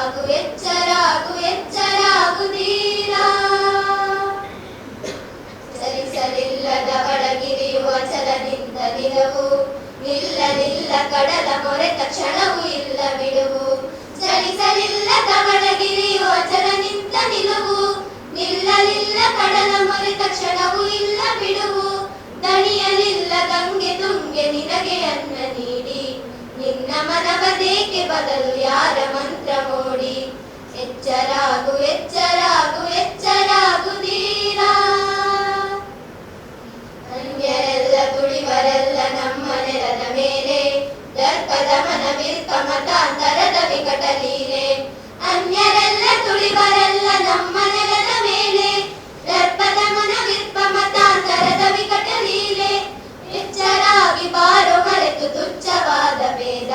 ಎಚ್ಚರಾಗು ಎಚ್ಚರಾಗು ಧೀರ. ಸರಿಸಲಿಲ್ಲದ ಒಳಗಿರಿಯುವ ಛಲದಿಂದ ನಿಲವು, ನಿಲ್ಲಲಿಲ್ಲ ಕಡಲ ಮೊರೆತ ಕ್ಷಣವೂ ಇಲ್ಲ ಬಿಡುವು. ಚಲಿಸಲಿಲ್ಲದ ಒಳಗಿರಿಯುವ ಛಲದಿಂದ ನಿಲುವು, ನಿಲ್ಲಲಿಲ್ಲ ಕಡಲ ಮೊರೆತ ಕ್ಷಣವೂ ಇಲ್ಲ ಬಿಡುವು. ದಣಿಯಲಿಲ್ಲ ಗಂಗೆ ತುಂಗೆ ನಿನಗೆ ಅನ್ನ ನೀಡಿ, ನಿನ್ನ ಮನವದೇಕೆ ಬದಲು ಯಾರ ಮಂತ್ರ ಮೋಡಿ. ಎಚ್ಚರಾಗು ಎಚ್ಚರಾಗು ಎಚ್ಚರಾಗು ಧೀರ. ಅನ್ಯರೆಲ್ಲ ತುಳಿವರೆಲ್ಲ ನಮ್ಮ ನೆಲದ ಮೇಲೆ, ದರ್ಪದ ಮನವಿರ್ಕ ಮತಾಂತರದ ವಿಕಟ ಲೀಲೆ. ಅನ್ಯರೆಲ್ಲ ತುಳಿವರೆಲ್ಲ ನಮ್ಮ ನೆಲದ ಮೇಲೆ, ದರ್ಪದ ಮನವಿರ್ಕ ಮತಾಂತರದ ವಿಕಟ ಲೀಲೆ. ಎಚ್ಚರಾಗಿ ಬಾರೋ ಮರೆತು ತುಚ್ಛವಾದ ಭೇದ,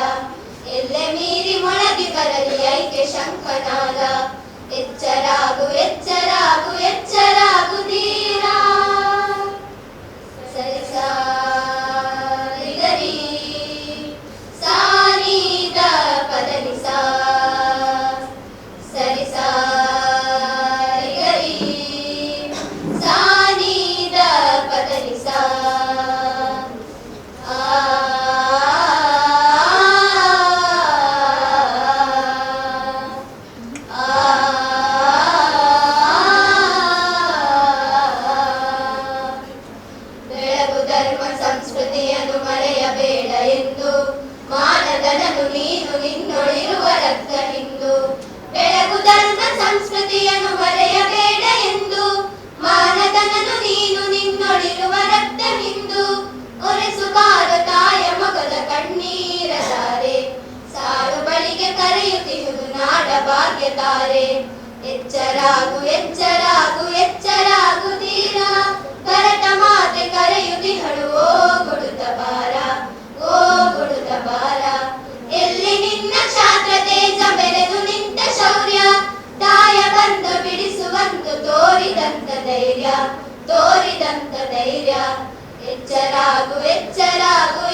ಎಲ್ಲೆ ಮೀರಿ ಮೊಳಗಿ ಬರಲಿ ಐಕ್ಯ ಶಂಕನಾದ. ಎಚ್ಚರಾಗು ಎಚ್ಚರಾಗು ಎಚ್ಚರಾಗು ಧೀರ. ಸರಿಸಾ ರಿಗರಿ ಸಾನಿದ ಪದನಿಸ, ಸರಿಸಾ ರಿಗರಿ ಸಾನಿದ ಪದನಿಸ. ಸಂಸ್ಕೃತಿಯನ್ನು ಮರೆಯಬೇಡ ಎಂದು, ಮಾನದನನು ನೀನು ನಿನ್ನೊಳಿರುವ ರಕ್ತ ಹಿಂದು. ಬೆಳಗು ಧರ್ಮ ಸಂಸ್ಕೃತಿಯನ್ನು ಮರೆಯಬೇಡ ಎಂದು, ಮಾನದನನು ನೀನು ನಿನ್ನೊಳಿರುವ ರಕ್ತ ಹಿಂದು. ಒರೆಸು ಬಾರು ತಾಯ ಮಗದ ಕಣ್ಣೀರ ತಾರೆ, ಸಾರು ಬಳಿಗೆ ಕರೆಯುತ್ತಿರುವುದು ನಾಡ ಭಾಗ್ಯ ತಾರೆ. ಎಚ್ಚರಾಗು ಎಚ್ಚರಾಗು ಎಚ್ಚರಾಗು ಧೀರ. ಭರತ ಮಾತೆ ಕರೆಯುತ್ತಿಹಳು ಓ ಕೊಡುತ್ತ ಬಾರ, ಓ ಕೊಡುತ್ತ ಬಾರ. ಎಲ್ಲಿ ನಿನ್ನ ಕ್ಷಾತ್ರ ತೇಜ ಬೆಳೆದು ನಿಂತ ಶೌರ್ಯ, ತಾಯ ಬಂದು ಬಿಡಿಸುವಂತು ತೋರಿದಂತ ಧೈರ್ಯ, ತೋರಿದಂತ ಧೈರ್ಯ. ಎಚ್ಚರಾಗು ಎಚ್ಚರಾಗು